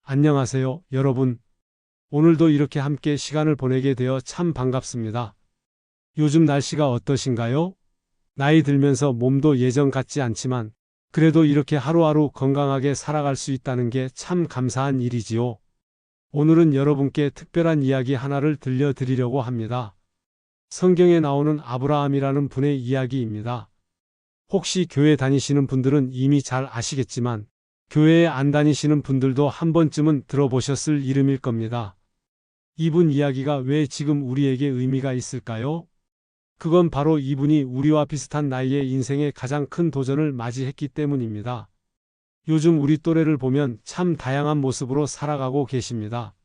안녕하세요, 여러분. 오늘도 이렇게 함께 시간을 보내게 되어 참 반갑습니다. 요즘 날씨가 어떠신가요? 나이 들면서 몸도 예전 같지 않지만 그래도 이렇게 하루하루 건강하게 살아갈 수 있다는 게 참 감사한 일이지요. 오늘은 여러분께 특별한 이야기 하나를 들려드리려고 합니다. 성경에 나오는 아브라함이라는 분의 이야기입니다. 혹시 교회 다니시는 분들은 이미 잘 아시겠지만 교회에 안 다니시는 분들도 한 번쯤은 들어보셨을 이름일 겁니다. 이분 이야기가 왜 지금 우리에게 의미가 있을까요? 그건 바로 이분이 우리와 비슷한 나이의 인생의 가장 큰 도전을 맞이했기 때문입니다. 요즘 우리 또래를 보면 참 다양한 모습으로 살아가고 계십니다.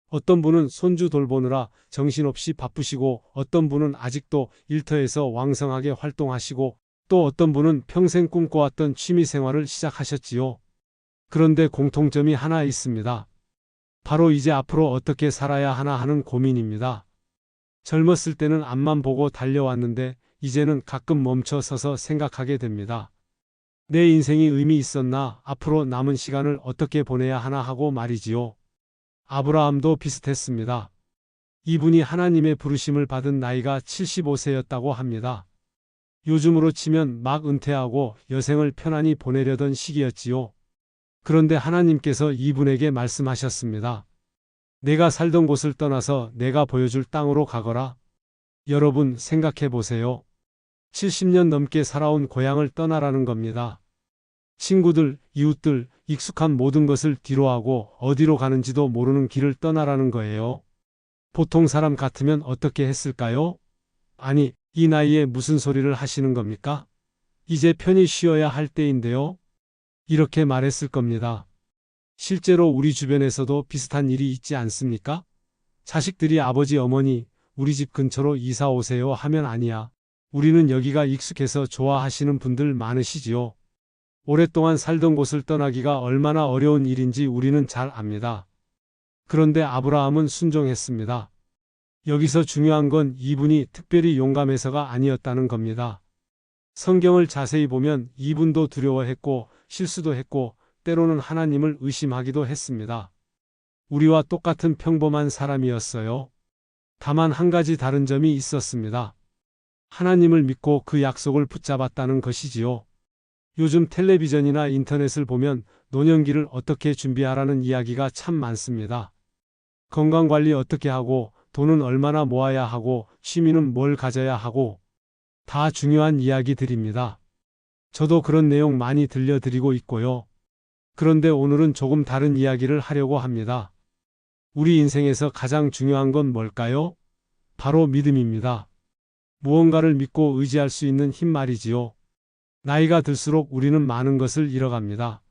어떤 분은 손주 돌보느라 정신없이 바쁘시고, 어떤 분은 아직도 일터에서 왕성하게 활동하시고, 또 어떤 분은 평생 꿈꿔왔던 취미생활을 시작하셨지요. 그런데 공통점이 하나 있습니다. 바로 이제 앞으로 어떻게 살아야 하나 하는 고민입니다. 젊었을 때는 앞만 보고 달려왔는데 이제는 가끔 멈춰 서서 생각하게 됩니다. 내 인생이 의미 있었나, 앞으로 남은 시간을 어떻게 보내야 하나 하고 말이지요. 아브라함도 비슷했습니다. 이분이 하나님의 부르심을 받은 나이가 75세였다고 합니다. 요즘으로 치면 막 은퇴하고 여생을 편안히 보내려던 시기였지요. 그런데 하나님께서 이분에게 말씀하셨습니다. 내가 살던 곳을 떠나서 내가 보여줄 땅으로 가거라. 여러분 생각해 보세요. 70년 넘게 살아온 고향을 떠나라는 겁니다. 친구들, 이웃들, 익숙한 모든 것을 뒤로하고 어디로 가는지도 모르는 길을 떠나라는 거예요. 보통 사람 같으면 어떻게 했을까요? 아니, 이 나이에 무슨 소리를 하시는 겁니까? 이제 편히 쉬어야 할 때인데요. 이렇게 말했을 겁니다. 실제로 우리 주변에서도 비슷한 일이 있지 않습니까? 자식들이 아버지 어머니, 우리 집 근처로 이사 오세요 하면 아니야. 우리는 여기가 익숙해서 좋아하시는 분들 많으시지요. 오랫동안 살던 곳을 떠나기가 얼마나 어려운 일인지 우리는 잘 압니다. 그런데 아브라함은 순종했습니다. 여기서 중요한 건 이분이 특별히 용감해서가 아니었다는 겁니다. 성경을 자세히 보면 이분도 두려워했고 실수도 했고 때로는 하나님을 의심하기도 했습니다. 우리와 똑같은 평범한 사람이었어요. 다만 한 가지 다른 점이 있었습니다. 하나님을 믿고 그 약속을 붙잡았다는 것이지요. 요즘 텔레비전이나 인터넷을 보면 노년기를 어떻게 준비하라는 이야기가 참 많습니다. 건강관리 어떻게 하고, 돈은 얼마나 모아야 하고, 취미는 뭘 가져야 하고, 다 중요한 이야기들입니다. 저도 그런 내용 많이 들려드리고 있고요. 그런데 오늘은 조금 다른 이야기를 하려고 합니다. 우리 인생에서 가장 중요한 건 뭘까요? 바로 믿음입니다. 무언가를 믿고 의지할 수 있는 힘 말이지요. 나이가 들수록 우리는 많은 것을 잃어갑니다.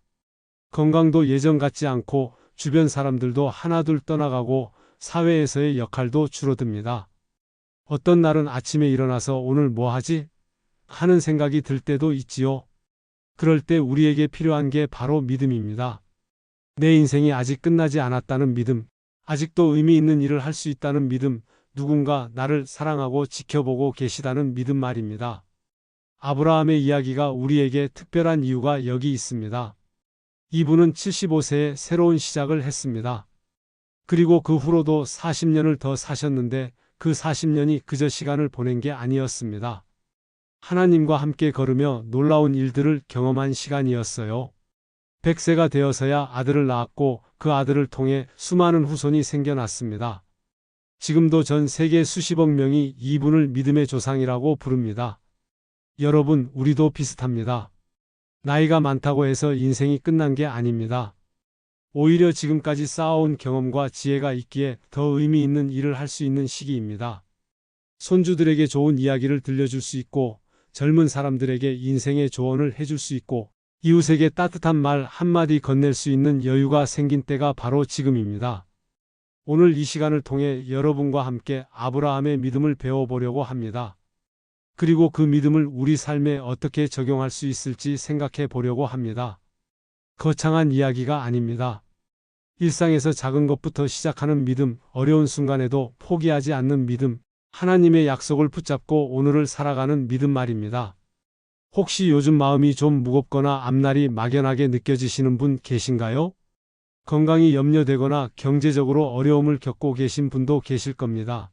건강도 예전 같지 않고 주변 사람들도 하나둘 떠나가고 사회에서의 역할도 줄어듭니다. 어떤 날은 아침에 일어나서 오늘 뭐 하지? 하는 생각이 들 때도 있지요. 그럴 때 우리에게 필요한 게 바로 믿음입니다. 내 인생이 아직 끝나지 않았다는 믿음, 아직도 의미 있는 일을 할 수 있다는 믿음, 누군가 나를 사랑하고 지켜보고 계시다는 믿음 말입니다. 아브라함의 이야기가 우리에게 특별한 이유가 여기 있습니다. 이분은 75세에 새로운 시작을 했습니다. 그리고 그 후로도 40년을 더 사셨는데 그 40년이 그저 시간을 보낸 게 아니었습니다. 하나님과 함께 걸으며 놀라운 일들을 경험한 시간이었어요. 100세가 되어서야 아들을 낳았고 그 아들을 통해 수많은 후손이 생겨났습니다. 지금도 전 세계 수십억 명이 이분을 믿음의 조상이라고 부릅니다. 여러분, 우리도 비슷합니다. 나이가 많다고 해서 인생이 끝난 게 아닙니다. 오히려 지금까지 쌓아온 경험과 지혜가 있기에 더 의미 있는 일을 할 수 있는 시기입니다. 손주들에게 좋은 이야기를 들려줄 수 있고, 젊은 사람들에게 인생의 조언을 해줄 수 있고, 이웃에게 따뜻한 말 한마디 건넬 수 있는 여유가 생긴 때가 바로 지금입니다. 오늘 이 시간을 통해 여러분과 함께 아브라함의 믿음을 배워보려고 합니다. 그리고 그 믿음을 우리 삶에 어떻게 적용할 수 있을지 생각해 보려고 합니다. 거창한 이야기가 아닙니다. 일상에서 작은 것부터 시작하는 믿음, 어려운 순간에도 포기하지 않는 믿음, 하나님의 약속을 붙잡고 오늘을 살아가는 믿음 말입니다. 혹시 요즘 마음이 좀 무겁거나 앞날이 막연하게 느껴지시는 분 계신가요? 건강이 염려되거나 경제적으로 어려움을 겪고 계신 분도 계실 겁니다.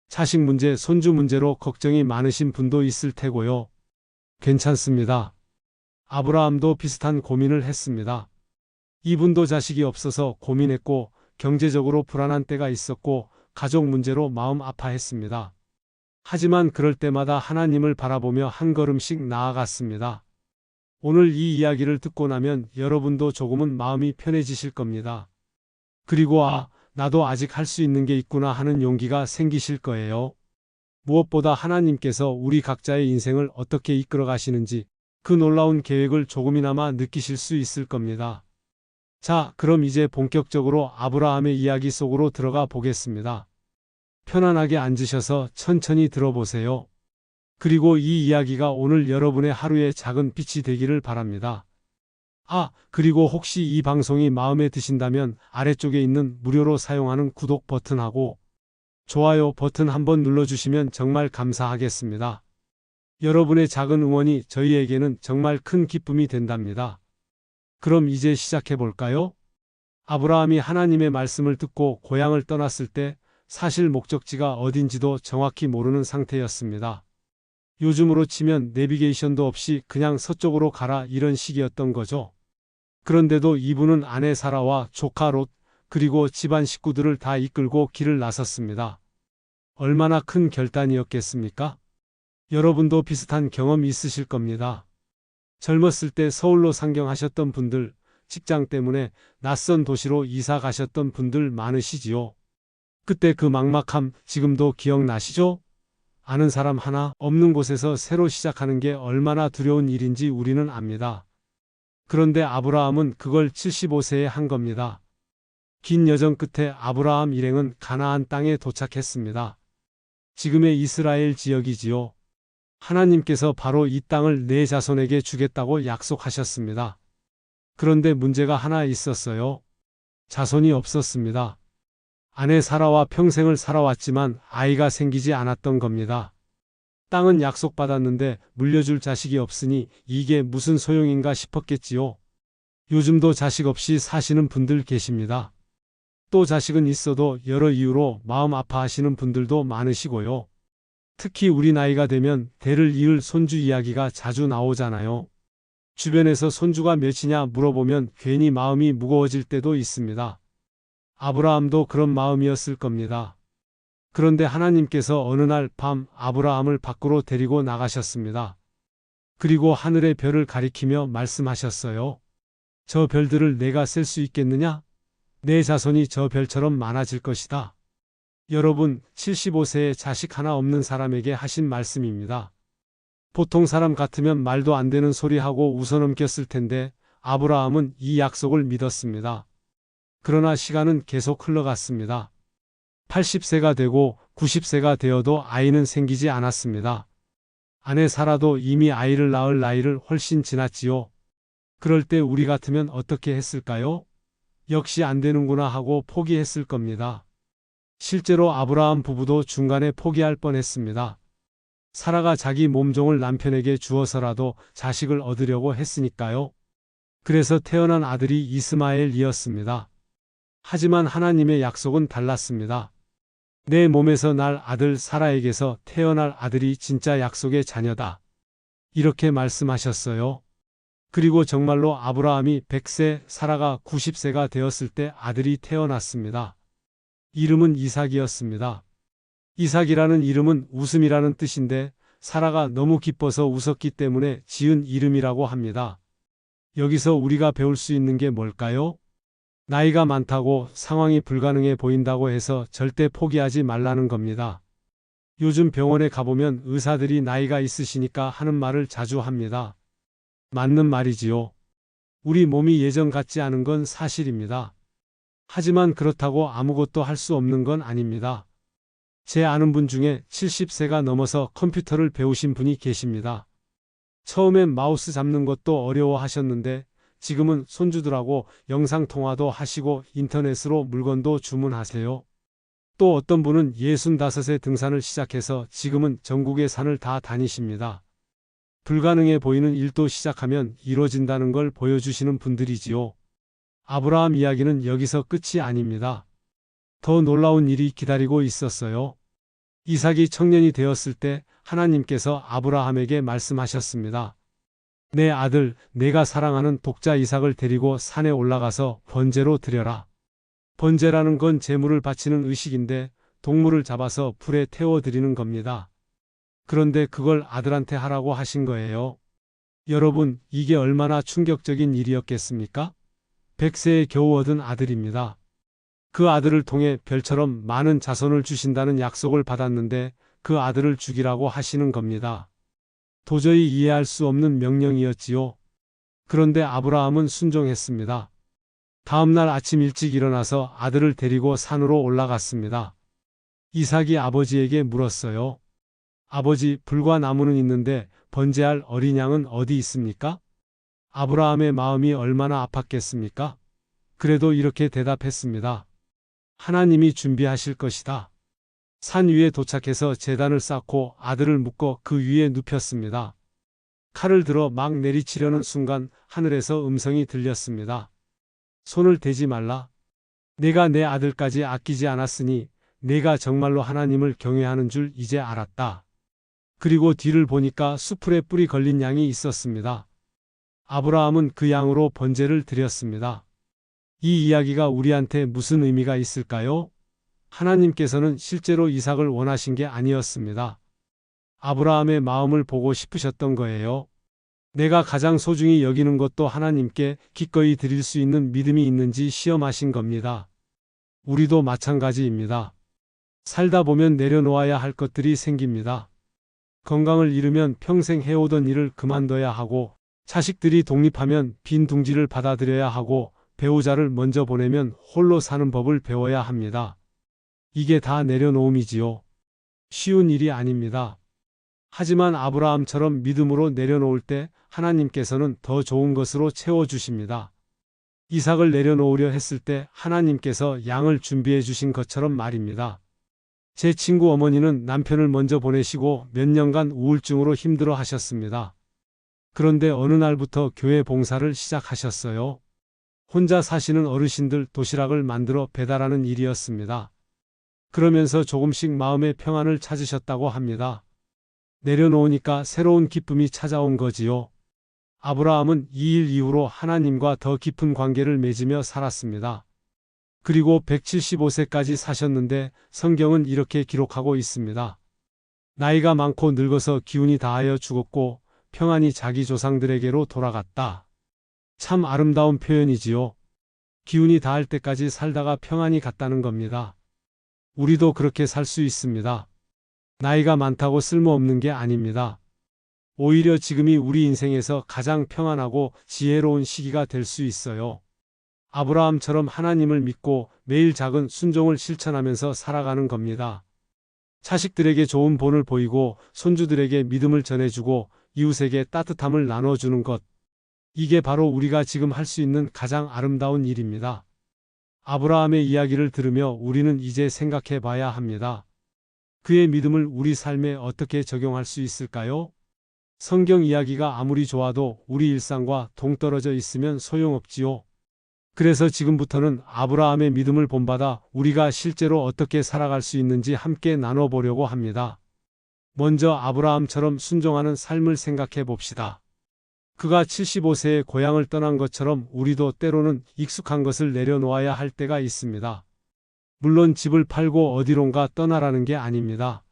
자식 문제, 손주 문제로 걱정이 많으신 분도 있을 테고요. 괜찮습니다. 아브라함도 비슷한 고민을 했습니다. 이분도 자식이 없어서 고민했고 경제적으로 불안한 때가 있었고 가족 문제로 마음 아파했습니다. 하지만 그럴 때마다 하나님을 바라보며 한 걸음씩 나아갔습니다. 오늘 이 이야기를 듣고 나면 여러분도 조금은 마음이 편해지실 겁니다. 그리고 나도 아직 할 수 있는 게 있구나 하는 용기가 생기실 거예요. 무엇보다 하나님께서 우리 각자의 인생을 어떻게 이끌어 가시는지 그 놀라운 계획을 조금이나마 느끼실 수 있을 겁니다. 자, 그럼 이제 본격적으로 아브라함의 이야기 속으로 들어가 보겠습니다. 편안하게 앉으셔서 천천히 들어보세요. 그리고 이 이야기가 오늘 여러분의 하루에 작은 빛이 되기를 바랍니다. 그리고 혹시 이 방송이 마음에 드신다면 아래쪽에 있는 무료로 사용하는 구독 버튼하고 좋아요 버튼 한번 눌러주시면 정말 감사하겠습니다. 여러분의 작은 응원이 저희에게는 정말 큰 기쁨이 된답니다. 그럼 이제 시작해 볼까요? 아브라함이 하나님의 말씀을 듣고 고향을 떠났을 때 사실 목적지가 어딘지도 정확히 모르는 상태였습니다. 요즘으로 치면 내비게이션도 없이 그냥 서쪽으로 가라 이런 식이었던 거죠. 그런데도 이분은 아내 사라와 조카 롯, 그리고 집안 식구들을 다 이끌고 길을 나섰습니다. 얼마나 큰 결단이었겠습니까? 여러분도 비슷한 경험 있으실 겁니다. 젊었을 때 서울로 상경하셨던 분들, 직장 때문에 낯선 도시로 이사 가셨던 분들 많으시지요. 그때 그 막막함 지금도 기억나시죠? 아는 사람 하나 없는 곳에서 새로 시작하는 게 얼마나 두려운 일인지 우리는 압니다. 그런데 아브라함은 그걸 75세에 한 겁니다. 긴 여정 끝에 아브라함 일행은 가나안 땅에 도착했습니다. 지금의 이스라엘 지역이지요. 하나님께서 바로 이 땅을 내 자손에게 주겠다고 약속하셨습니다. 그런데 문제가 하나 있었어요. 자손이 없었습니다. 아내 사라와 평생을 살아왔지만 아이가 생기지 않았던 겁니다. 땅은 약속받았는데 물려줄 자식이 없으니 이게 무슨 소용인가 싶었겠지요. 요즘도 자식 없이 사시는 분들 계십니다. 또 자식은 있어도 여러 이유로 마음 아파하시는 분들도 많으시고요. 특히 우리 나이가 되면 대를 이을 손주 이야기가 자주 나오잖아요. 주변에서 손주가 몇이냐 물어보면 괜히 마음이 무거워질 때도 있습니다. 아브라함도 그런 마음이었을 겁니다. 그런데 하나님께서 어느 날 밤 아브라함을 밖으로 데리고 나가셨습니다. 그리고 하늘의 별을 가리키며 말씀하셨어요. 저 별들을 내가 셀 수 있겠느냐? 내 자손이 저 별처럼 많아질 것이다. 여러분, 75세에 자식 하나 없는 사람에게 하신 말씀입니다. 보통 사람 같으면 말도 안 되는 소리하고 웃어넘겼을 텐데 아브라함은 이 약속을 믿었습니다. 그러나 시간은 계속 흘러갔습니다. 80세가 되고 90세가 되어도 아이는 생기지 않았습니다. 아내 사라도 이미 아이를 낳을 나이를 훨씬 지났지요. 그럴 때 우리 같으면 어떻게 했을까요? 역시 안 되는구나 하고 포기했을 겁니다. 실제로 아브라함 부부도 중간에 포기할 뻔했습니다. 사라가 자기 몸종을 남편에게 주어서라도 자식을 얻으려고 했으니까요. 그래서 태어난 아들이 이스마엘이었습니다. 하지만 하나님의 약속은 달랐습니다. 내 몸에서 날 아들 사라에게서 태어날 아들이 진짜 약속의 자녀다. 이렇게 말씀하셨어요. 그리고 정말로 아브라함이 100세, 사라가 90세가 되었을 때 아들이 태어났습니다. 이름은 이삭이었습니다. 이삭이라는 이름은 웃음이라는 뜻인데 사라가 너무 기뻐서 웃었기 때문에 지은 이름이라고 합니다. 여기서 우리가 배울 수 있는 게 뭘까요? 나이가 많다고 상황이 불가능해 보인다고 해서 절대 포기하지 말라는 겁니다. 요즘 병원에 가보면 의사들이 나이가 있으시니까 하는 말을 자주 합니다. 맞는 말이지요. 우리 몸이 예전 같지 않은 건 사실입니다. 하지만 그렇다고 아무것도 할 수 없는 건 아닙니다. 제 아는 분 중에 70세가 넘어서 컴퓨터를 배우신 분이 계십니다. 처음엔 마우스 잡는 것도 어려워하셨는데 지금은 손주들하고 영상통화도 하시고 인터넷으로 물건도 주문하세요. 또 어떤 분은 65세 등산을 시작해서 지금은 전국의 산을 다 다니십니다. 불가능해 보이는 일도 시작하면 이루어진다는 걸 보여주시는 분들이지요. 아브라함 이야기는 여기서 끝이 아닙니다. 더 놀라운 일이 기다리고 있었어요. 이삭이 청년이 되었을 때 하나님께서 아브라함에게 말씀하셨습니다. 내 아들, 내가 사랑하는 독자 이삭을 데리고 산에 올라가서 번제로 드려라. 번제라는 건 제물을 바치는 의식인데 동물을 잡아서 불에 태워 드리는 겁니다. 그런데 그걸 아들한테 하라고 하신 거예요. 여러분, 이게 얼마나 충격적인 일이었겠습니까? 100세에 겨우 얻은 아들입니다. 그 아들을 통해 별처럼 많은 자손을 주신다는 약속을 받았는데 그 아들을 죽이라고 하시는 겁니다. 도저히 이해할 수 없는 명령이었지요. 그런데 아브라함은 순종했습니다. 다음 날 아침 일찍 일어나서 아들을 데리고 산으로 올라갔습니다. 이삭이 아버지에게 물었어요. 아버지, 불과 나무는 있는데 번제할 어린 양은 어디 있습니까? 아브라함의 마음이 얼마나 아팠겠습니까? 그래도 이렇게 대답했습니다. 하나님이 준비하실 것이다. 산 위에 도착해서 제단을 쌓고 아들을 묶어 그 위에 눕혔습니다. 칼을 들어 막 내리치려는 순간 하늘에서 음성이 들렸습니다. 손을 대지 말라. 내가 내 아들까지 아끼지 않았으니 내가 정말로 하나님을 경외하는 줄 이제 알았다. 그리고 뒤를 보니까 수풀에 뿔이 걸린 양이 있었습니다. 아브라함은 그 양으로 번제를 드렸습니다. 이 이야기가 우리한테 무슨 의미가 있을까요? 하나님께서는 실제로 이삭을 원하신 게 아니었습니다. 아브라함의 마음을 보고 싶으셨던 거예요. 내가 가장 소중히 여기는 것도 하나님께 기꺼이 드릴 수 있는 믿음이 있는지 시험하신 겁니다. 우리도 마찬가지입니다. 살다 보면 내려놓아야 할 것들이 생깁니다. 건강을 잃으면 평생 해오던 일을 그만둬야 하고, 자식들이 독립하면 빈 둥지를 받아들여야 하고, 배우자를 먼저 보내면 홀로 사는 법을 배워야 합니다. 이게 다 내려놓음이지요. 쉬운 일이 아닙니다. 하지만 아브라함처럼 믿음으로 내려놓을 때 하나님께서는 더 좋은 것으로 채워주십니다. 이삭을 내려놓으려 했을 때 하나님께서 양을 준비해 주신 것처럼 말입니다. 제 친구 어머니는 남편을 먼저 보내시고 몇 년간 우울증으로 힘들어 하셨습니다. 그런데 어느 날부터 교회 봉사를 시작하셨어요. 혼자 사시는 어르신들 도시락을 만들어 배달하는 일이었습니다. 그러면서 조금씩 마음의 평안을 찾으셨다고 합니다. 내려놓으니까 새로운 기쁨이 찾아온 거지요. 아브라함은 이 일 이후로 하나님과 더 깊은 관계를 맺으며 살았습니다. 그리고 175세까지 사셨는데 성경은 이렇게 기록하고 있습니다. 나이가 많고 늙어서 기운이 다하여 죽었고 평안히 자기 조상들에게로 돌아갔다. 참 아름다운 표현이지요. 기운이 다할 때까지 살다가 평안히 갔다는 겁니다. 우리도 그렇게 살 수 있습니다. 나이가 많다고 쓸모없는 게 아닙니다. 오히려 지금이 우리 인생에서 가장 평안하고 지혜로운 시기가 될 수 있어요. 아브라함처럼 하나님을 믿고 매일 작은 순종을 실천하면서 살아가는 겁니다. 자식들에게 좋은 본을 보이고 손주들에게 믿음을 전해주고 이웃에게 따뜻함을 나눠주는 것. 이게 바로 우리가 지금 할 수 있는 가장 아름다운 일입니다. 아브라함의 이야기를 들으며 우리는 이제 생각해 봐야 합니다. 그의 믿음을 우리 삶에 어떻게 적용할 수 있을까요? 성경 이야기가 아무리 좋아도 우리 일상과 동떨어져 있으면 소용없지요. 그래서 지금부터는 아브라함의 믿음을 본받아 우리가 실제로 어떻게 살아갈 수 있는지 함께 나눠보려고 합니다. 먼저 아브라함처럼 순종하는 삶을 생각해 봅시다. 그가 75세에 고향을 떠난 것처럼 우리도 때로는 익숙한 것을 내려놓아야 할 때가 있습니다. 물론 집을 팔고 어디론가 떠나라는 게 아닙니다.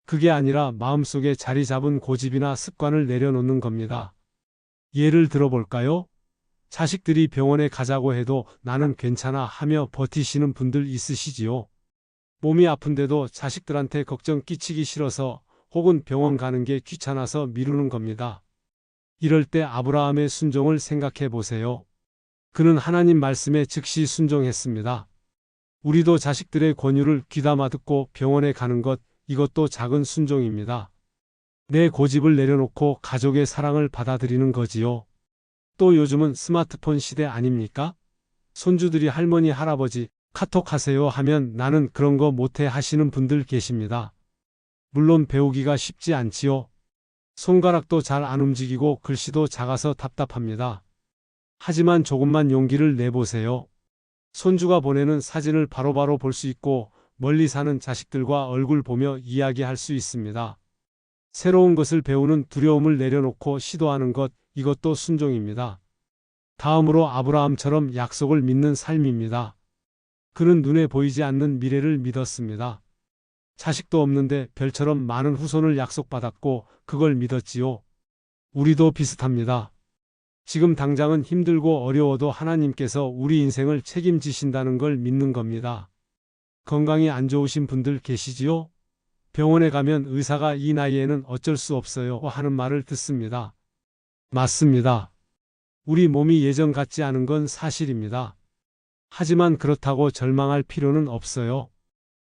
그게 아니라 마음속에 자리 잡은 고집이나 습관을 내려놓는 겁니다. 예를 들어볼까요? 자식들이 병원에 가자고 해도 나는 괜찮아 하며 버티시는 분들 있으시지요. 몸이 아픈데도 자식들한테 걱정 끼치기 싫어서 혹은 병원 가는 게 귀찮아서 미루는 겁니다. 이럴 때 아브라함의 순종을 생각해 보세요. 그는 하나님 말씀에 즉시 순종했습니다. 우리도 자식들의 권유를 귀담아 듣고 병원에 가는 것, 이것도 작은 순종입니다. 내 고집을 내려놓고 가족의 사랑을 받아들이는 거지요. 또 요즘은 스마트폰 시대 아닙니까? 손주들이 할머니, 할아버지, 카톡 하세요 하면 나는 그런 거 못해 하시는 분들 계십니다. 물론 배우기가 쉽지 않지요. 손가락도 잘 안 움직이고 글씨도 작아서 답답합니다. 하지만 조금만 용기를 내보세요. 손주가 보내는 사진을 바로바로 볼 수 있고 멀리 사는 자식들과 얼굴 보며 이야기할 수 있습니다. 새로운 것을 배우는 두려움을 내려놓고 시도하는 것, 이것도 순종입니다. 다음으로 아브라함처럼 약속을 믿는 삶입니다. 그는 눈에 보이지 않는 미래를 믿었습니다. 자식도 없는데 별처럼 많은 후손을 약속받았고 그걸 믿었지요. 우리도 비슷합니다. 지금 당장은 힘들고 어려워도 하나님께서 우리 인생을 책임지신다는 걸 믿는 겁니다. 건강이 안 좋으신 분들 계시지요? 병원에 가면 의사가 이 나이에는 어쩔 수 없어요 하는 말을 듣습니다. 맞습니다. 우리 몸이 예전 같지 않은 건 사실입니다. 하지만 그렇다고 절망할 필요는 없어요.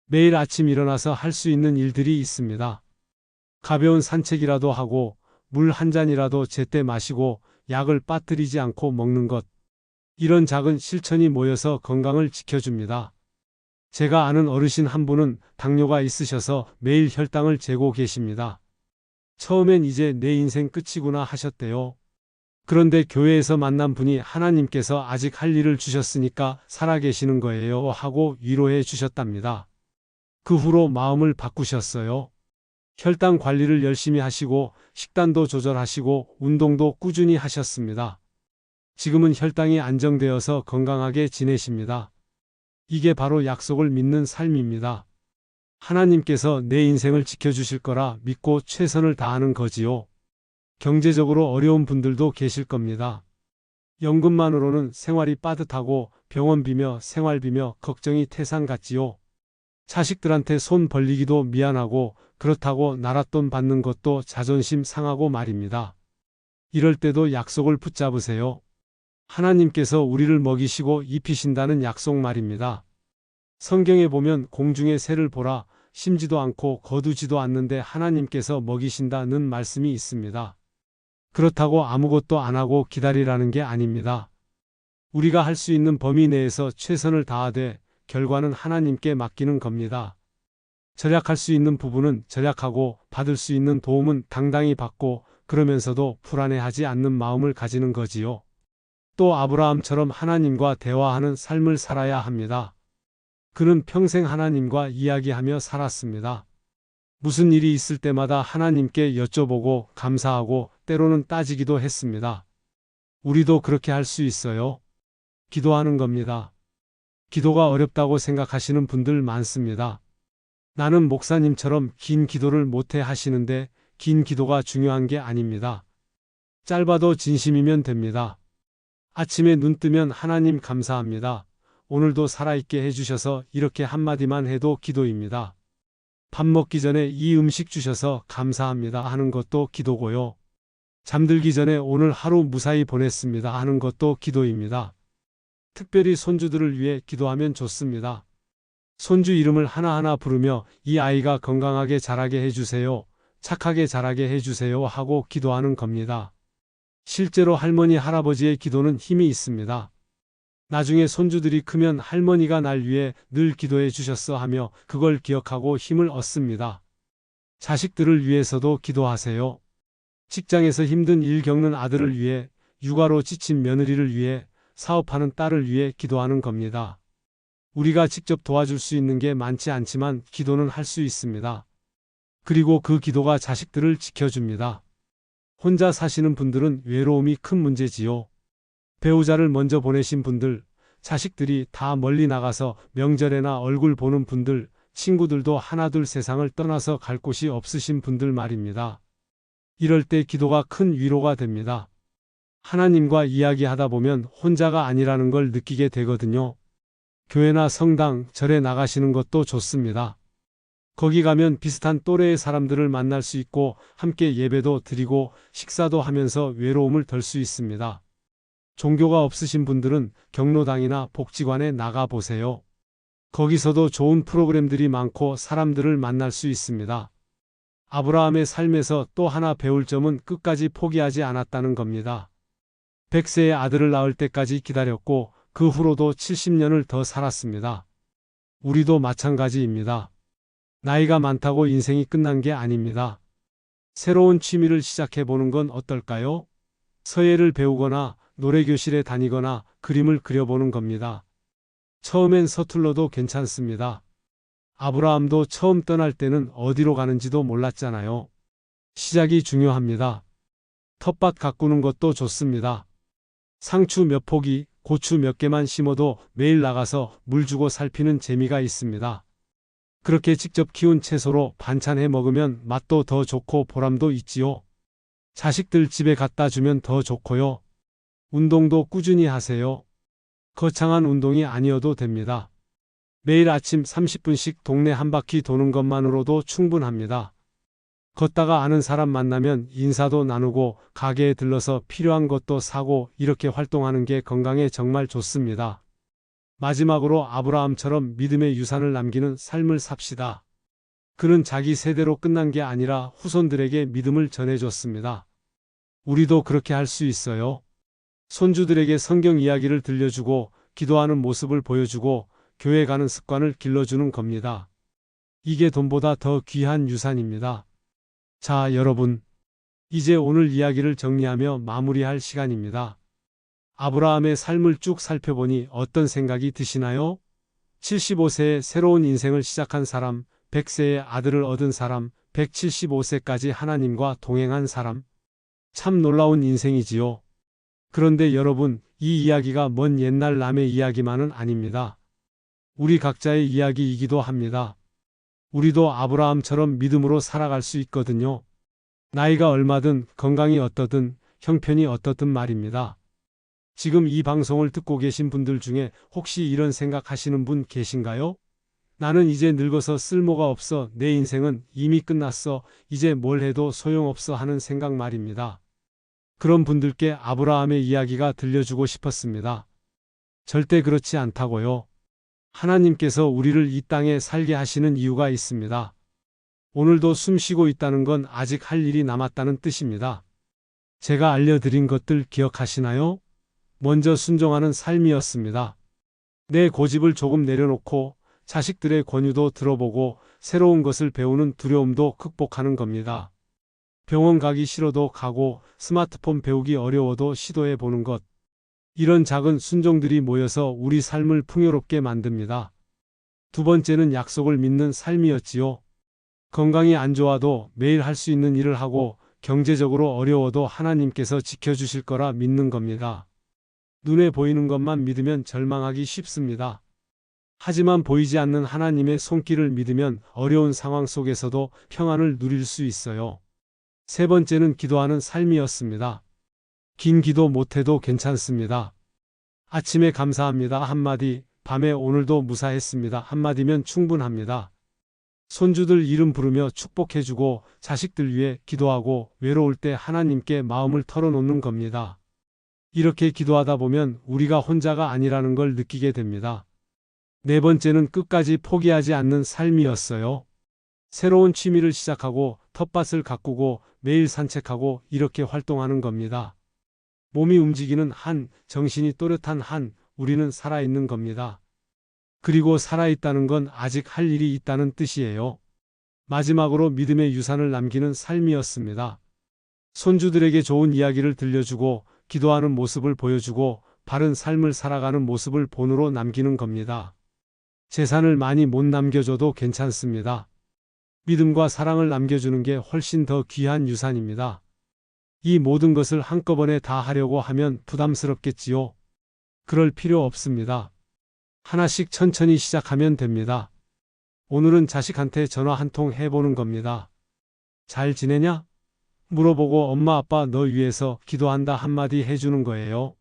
매일 아침 일어나서 할 수 있는 일들이 있습니다. 가벼운 산책이라도 하고 물 한 잔이라도 제때 마시고 약을 빠뜨리지 않고 먹는 것. 이런 작은 실천이 모여서 건강을 지켜줍니다. 제가 아는 어르신 한 분은 당뇨가 있으셔서 매일 혈당을 재고 계십니다. 처음엔 이제 내 인생 끝이구나 하셨대요. 그런데 교회에서 만난 분이 하나님께서 아직 할 일을 주셨으니까 살아계시는 거예요 하고 위로해 주셨답니다. 그 후로 마음을 바꾸셨어요. 혈당 관리를 열심히 하시고 식단도 조절하시고 운동도 꾸준히 하셨습니다. 지금은 혈당이 안정되어서 건강하게 지내십니다. 이게 바로 약속을 믿는 삶입니다. 하나님께서 내 인생을 지켜주실 거라 믿고 최선을 다하는 거지요. 경제적으로 어려운 분들도 계실 겁니다. 연금만으로는 생활이 빠듯하고 병원비며 생활비며 걱정이 태산 같지요. 자식들한테 손 벌리기도 미안하고 그렇다고 나랏돈 받는 것도 자존심 상하고 말입니다. 이럴 때도 약속을 붙잡으세요. 하나님께서 우리를 먹이시고 입히신다는 약속 말입니다. 성경에 보면 공중의 새를 보라, 심지도 않고 거두지도 않는데 하나님께서 먹이신다는 말씀이 있습니다. 그렇다고 아무것도 안 하고 기다리라는 게 아닙니다. 우리가 할 수 있는 범위 내에서 최선을 다하되 결과는 하나님께 맡기는 겁니다. 절약할 수 있는 부분은 절약하고 받을 수 있는 도움은 당당히 받고 그러면서도 불안해하지 않는 마음을 가지는 거지요. 또 아브라함처럼 하나님과 대화하는 삶을 살아야 합니다. 그는 평생 하나님과 이야기하며 살았습니다. 무슨 일이 있을 때마다 하나님께 여쭤보고 감사하고 때로는 따지기도 했습니다. 우리도 그렇게 할 수 있어요. 기도하는 겁니다. 기도가 어렵다고 생각하시는 분들 많습니다. 나는 목사님처럼 긴 기도를 못해 하시는데 긴 기도가 중요한 게 아닙니다. 짧아도 진심이면 됩니다. 아침에 눈 뜨면 하나님 감사합니다. 오늘도 살아있게 해주셔서 이렇게 한마디만 해도 기도입니다. 밥 먹기 전에 이 음식 주셔서 감사합니다 하는 것도 기도고요. 잠들기 전에 오늘 하루 무사히 보냈습니다 하는 것도 기도입니다. 특별히 손주들을 위해 기도하면 좋습니다. 손주 이름을 하나하나 부르며 이 아이가 건강하게 자라게 해주세요. 착하게 자라게 해주세요 하고 기도하는 겁니다. 실제로 할머니, 할아버지의 기도는 힘이 있습니다. 나중에 손주들이 크면 할머니가 날 위해 늘 기도해 주셨어 하며 그걸 기억하고 힘을 얻습니다. 자식들을 위해서도 기도하세요. 직장에서 힘든 일 겪는 아들을 위해, 육아로 지친 며느리를 위해, 사업하는 딸을 위해 기도하는 겁니다. 우리가 직접 도와줄 수 있는 게 많지 않지만 기도는 할 수 있습니다. 그리고 그 기도가 자식들을 지켜줍니다. 혼자 사시는 분들은 외로움이 큰 문제지요. 배우자를 먼저 보내신 분들, 자식들이 다 멀리 나가서 명절에나 얼굴 보는 분들, 친구들도 하나둘 세상을 떠나서 갈 곳이 없으신 분들 말입니다. 이럴 때 기도가 큰 위로가 됩니다. 하나님과 이야기하다 보면 혼자가 아니라는 걸 느끼게 되거든요. 교회나 성당, 절에 나가시는 것도 좋습니다. 거기 가면 비슷한 또래의 사람들을 만날 수 있고 함께 예배도 드리고 식사도 하면서 외로움을 덜 수 있습니다. 종교가 없으신 분들은 경로당이나 복지관에 나가 보세요. 거기서도 좋은 프로그램들이 많고 사람들을 만날 수 있습니다. 아브라함의 삶에서 또 하나 배울 점은 끝까지 포기하지 않았다는 겁니다. 100세의 아들을 낳을 때까지 기다렸고 그 후로도 70년을 더 살았습니다. 우리도 마찬가지입니다. 나이가 많다고 인생이 끝난 게 아닙니다. 새로운 취미를 시작해보는 건 어떨까요? 서예를 배우거나 노래교실에 다니거나 그림을 그려보는 겁니다. 처음엔 서툴러도 괜찮습니다. 아브라함도 처음 떠날 때는 어디로 가는지도 몰랐잖아요. 시작이 중요합니다. 텃밭 가꾸는 것도 좋습니다. 상추 몇 포기, 고추 몇 개만 심어도 매일 나가서 물 주고 살피는 재미가 있습니다. 그렇게 직접 키운 채소로 반찬 해 먹으면 맛도 더 좋고 보람도 있지요. 자식들 집에 갖다 주면 더 좋고요. 운동도 꾸준히 하세요. 거창한 운동이 아니어도 됩니다. 매일 아침 30분씩 동네 한 바퀴 도는 것만으로도 충분합니다. 걷다가 아는 사람 만나면 인사도 나누고 가게에 들러서 필요한 것도 사고 이렇게 활동하는 게 건강에 정말 좋습니다. 마지막으로 아브라함처럼 믿음의 유산을 남기는 삶을 삽시다. 그는 자기 세대로 끝난 게 아니라 후손들에게 믿음을 전해줬습니다. 우리도 그렇게 할 수 있어요. 손주들에게 성경 이야기를 들려주고 기도하는 모습을 보여주고 교회 가는 습관을 길러주는 겁니다. 이게 돈보다 더 귀한 유산입니다. 자, 여러분. 이제 오늘 이야기를 정리하며 마무리할 시간입니다. 아브라함의 삶을 쭉 살펴보니 어떤 생각이 드시나요? 75세에 새로운 인생을 시작한 사람, 100세에 아들을 얻은 사람, 175세까지 하나님과 동행한 사람. 참 놀라운 인생이지요. 그런데 여러분, 이 이야기가 먼 옛날 남의 이야기만은 아닙니다. 우리 각자의 이야기이기도 합니다. 우리도 아브라함처럼 믿음으로 살아갈 수 있거든요. 나이가 얼마든 건강이 어떠든 형편이 어떻든 말입니다. 지금 이 방송을 듣고 계신 분들 중에 혹시 이런 생각하시는 분 계신가요? 나는 이제 늙어서 쓸모가 없어. 내 인생은 이미 끝났어. 이제 뭘 해도 소용없어 하는 생각 말입니다. 그런 분들께 아브라함의 이야기가 들려주고 싶었습니다. 절대 그렇지 않다고요. 하나님께서 우리를 이 땅에 살게 하시는 이유가 있습니다. 오늘도 숨 쉬고 있다는 건 아직 할 일이 남았다는 뜻입니다. 제가 알려드린 것들 기억하시나요? 먼저 순종하는 삶이었습니다. 내 고집을 조금 내려놓고 자식들의 권유도 들어보고 새로운 것을 배우는 두려움도 극복하는 겁니다. 병원 가기 싫어도 가고 스마트폰 배우기 어려워도 시도해 보는 것. 이런 작은 순종들이 모여서 우리 삶을 풍요롭게 만듭니다. 두 번째는 약속을 믿는 삶이었지요. 건강이 안 좋아도 매일 할 수 있는 일을 하고 경제적으로 어려워도 하나님께서 지켜주실 거라 믿는 겁니다. 눈에 보이는 것만 믿으면 절망하기 쉽습니다. 하지만 보이지 않는 하나님의 손길을 믿으면 어려운 상황 속에서도 평안을 누릴 수 있어요. 세 번째는 기도하는 삶이었습니다. 긴 기도 못해도 괜찮습니다. 아침에 감사합니다 한마디, 밤에 오늘도 무사했습니다 한마디면 충분합니다. 손주들 이름 부르며 축복해주고 자식들 위해 기도하고 외로울 때 하나님께 마음을 털어놓는 겁니다. 이렇게 기도하다 보면 우리가 혼자가 아니라는 걸 느끼게 됩니다. 네 번째는 끝까지 포기하지 않는 삶이었어요. 새로운 취미를 시작하고 텃밭을 가꾸고 매일 산책하고 이렇게 활동하는 겁니다. 몸이 움직이는 한, 정신이 또렷한 한, 우리는 살아있는 겁니다. 그리고 살아있다는 건 아직 할 일이 있다는 뜻이에요. 마지막으로 믿음의 유산을 남기는 삶이었습니다. 손주들에게 좋은 이야기를 들려주고 기도하는 모습을 보여주고 바른 삶을 살아가는 모습을 본으로 남기는 겁니다. 재산을 많이 못 남겨줘도 괜찮습니다. 믿음과 사랑을 남겨주는 게 훨씬 더 귀한 유산입니다. 이 모든 것을 한꺼번에 다 하려고 하면 부담스럽겠지요. 그럴 필요 없습니다. 하나씩 천천히 시작하면 됩니다. 오늘은 자식한테 전화 한 통 해보는 겁니다. 잘 지내냐? 물어보고 엄마 아빠 너 위해서 기도한다 한마디 해주는 거예요.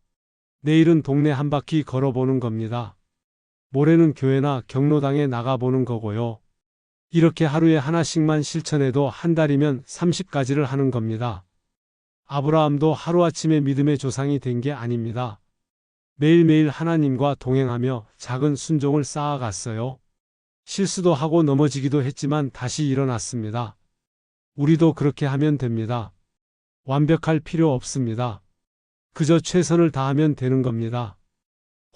내일은 동네 한 바퀴 걸어보는 겁니다. 모레는 교회나 경로당에 나가보는 거고요. 이렇게 하루에 하나씩만 실천해도 한 달이면 30가지를 하는 겁니다. 아브라함도 하루아침에 믿음의 조상이 된 게 아닙니다. 매일매일 하나님과 동행하며 작은 순종을 쌓아갔어요. 실수도 하고 넘어지기도 했지만 다시 일어났습니다. 우리도 그렇게 하면 됩니다. 완벽할 필요 없습니다. 그저 최선을 다하면 되는 겁니다.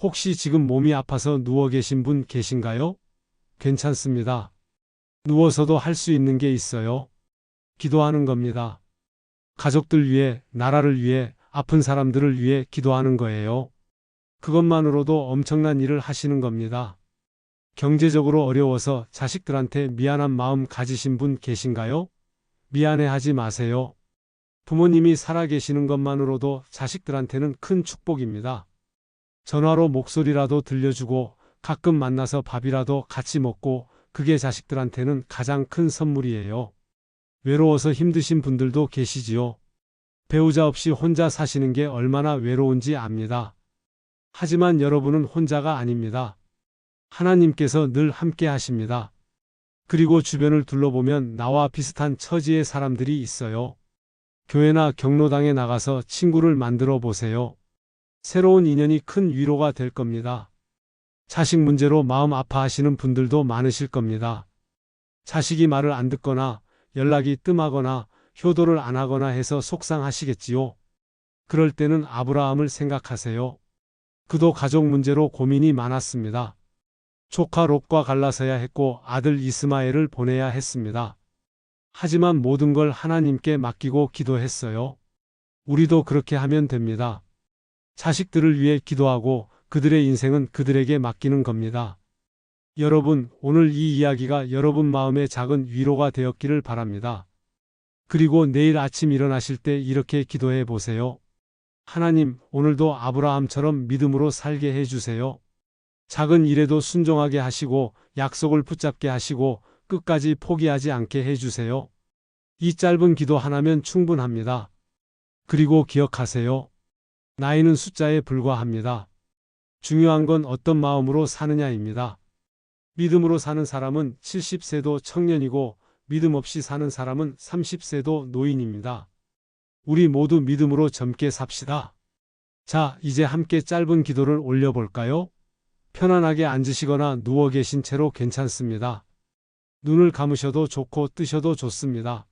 혹시 지금 몸이 아파서 누워 계신 분 계신가요? 괜찮습니다. 누워서도 할 수 있는 게 있어요. 기도하는 겁니다. 가족들 위해, 나라를 위해, 아픈 사람들을 위해 기도하는 거예요. 그것만으로도 엄청난 일을 하시는 겁니다. 경제적으로 어려워서 자식들한테 미안한 마음 가지신 분 계신가요? 미안해하지 마세요. 부모님이 살아계시는 것만으로도 자식들한테는 큰 축복입니다. 전화로 목소리라도 들려주고 가끔 만나서 밥이라도 같이 먹고 그게 자식들한테는 가장 큰 선물이에요. 외로워서 힘드신 분들도 계시지요. 배우자 없이 혼자 사시는 게 얼마나 외로운지 압니다. 하지만 여러분은 혼자가 아닙니다. 하나님께서 늘 함께 하십니다. 그리고 주변을 둘러보면 나와 비슷한 처지의 사람들이 있어요. 교회나 경로당에 나가서 친구를 만들어 보세요. 새로운 인연이 큰 위로가 될 겁니다. 자식 문제로 마음 아파하시는 분들도 많으실 겁니다. 자식이 말을 안 듣거나 연락이 뜸하거나 효도를 안 하거나 해서 속상하시겠지요. 그럴 때는 아브라함을 생각하세요. 그도 가족 문제로 고민이 많았습니다. 조카 롯과 갈라서야 했고 아들 이스마엘을 보내야 했습니다. 하지만 모든 걸 하나님께 맡기고 기도했어요. 우리도 그렇게 하면 됩니다. 자식들을 위해 기도하고 그들의 인생은 그들에게 맡기는 겁니다. 여러분, 오늘 이 이야기가 여러분 마음에 작은 위로가 되었기를 바랍니다. 그리고 내일 아침 일어나실 때 이렇게 기도해 보세요. 하나님, 오늘도 아브라함처럼 믿음으로 살게 해주세요. 작은 일에도 순종하게 하시고 약속을 붙잡게 하시고 끝까지 포기하지 않게 해주세요. 이 짧은 기도 하나면 충분합니다. 그리고 기억하세요. 나이는 숫자에 불과합니다. 중요한 건 어떤 마음으로 사느냐입니다. 믿음으로 사는 사람은 70세도 청년이고 믿음 없이 사는 사람은 30세도 노인입니다. 우리 모두 믿음으로 젊게 삽시다. 자, 이제 함께 짧은 기도를 올려볼까요? 편안하게 앉으시거나 누워 계신 채로 괜찮습니다. 눈을 감으셔도 좋고 뜨셔도 좋습니다.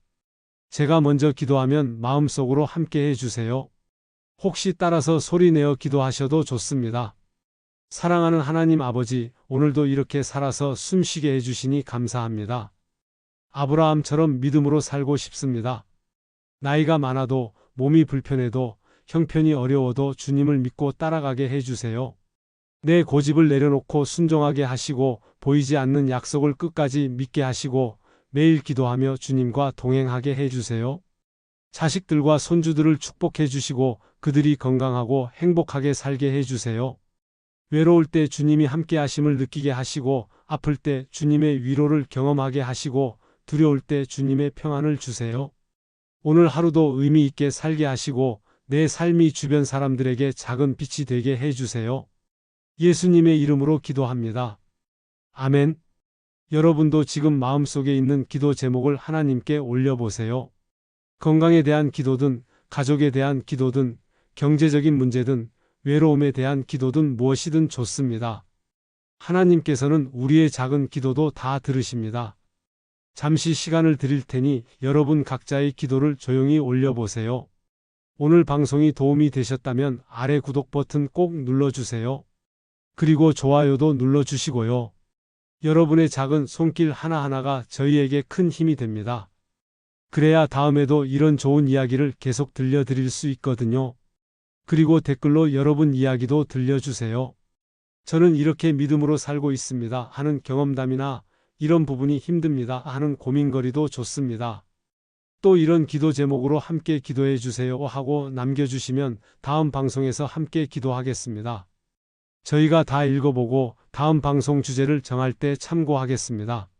제가 먼저 기도하면 마음속으로 함께 해주세요. 혹시 따라서 소리내어 기도하셔도 좋습니다. 사랑하는 하나님 아버지, 오늘도 이렇게 살아서 숨쉬게 해주시니 감사합니다. 아브라함처럼 믿음으로 살고 싶습니다. 나이가 많아도 몸이 불편해도 형편이 어려워도 주님을 믿고 따라가게 해주세요. 내 고집을 내려놓고 순종하게 하시고 보이지 않는 약속을 끝까지 믿게 하시고 매일 기도하며 주님과 동행하게 해주세요. 자식들과 손주들을 축복해 주시고 그들이 건강하고 행복하게 살게 해주세요. 외로울 때 주님이 함께 하심을 느끼게 하시고 아플 때 주님의 위로를 경험하게 하시고 두려울 때 주님의 평안을 주세요. 오늘 하루도 의미 있게 살게 하시고 내 삶이 주변 사람들에게 작은 빛이 되게 해주세요. 예수님의 이름으로 기도합니다. 아멘. 여러분도 지금 마음속에 있는 기도 제목을 하나님께 올려보세요. 건강에 대한 기도든 가족에 대한 기도든 경제적인 문제든 외로움에 대한 기도든 무엇이든 좋습니다. 하나님께서는 우리의 작은 기도도 다 들으십니다. 잠시 시간을 드릴 테니 여러분 각자의 기도를 조용히 올려보세요. 오늘 방송이 도움이 되셨다면 아래 구독 버튼 꼭 눌러주세요. 그리고 좋아요도 눌러주시고요. 여러분의 작은 손길 하나하나가 저희에게 큰 힘이 됩니다. 그래야 다음에도 이런 좋은 이야기를 계속 들려드릴 수 있거든요. 그리고 댓글로 여러분 이야기도 들려주세요. 저는 이렇게 믿음으로 살고 있습니다 하는 경험담이나 이런 부분이 힘듭니다 하는 고민거리도 좋습니다. 또 이런 기도 제목으로 함께 기도해 주세요 하고 남겨주시면 다음 방송에서 함께 기도하겠습니다. 저희가 다 읽어보고 다음 방송 주제를 정할 때 참고하겠습니다.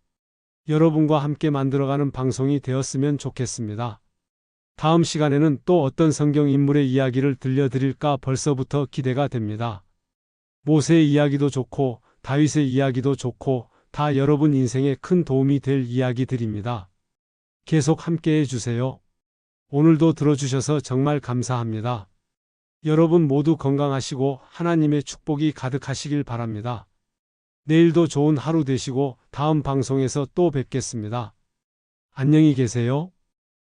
여러분과 함께 만들어가는 방송이 되었으면 좋겠습니다. 다음 시간에는 또 어떤 성경 인물의 이야기를 들려드릴까 벌써부터 기대가 됩니다. 모세의 이야기도 좋고 다윗의 이야기도 좋고 다 여러분 인생에 큰 도움이 될 이야기들입니다. 계속 함께 해주세요. 오늘도 들어주셔서 정말 감사합니다. 여러분 모두 건강하시고 하나님의 축복이 가득하시길 바랍니다. 내일도 좋은 하루 되시고 다음 방송에서 또 뵙겠습니다. 안녕히 계세요.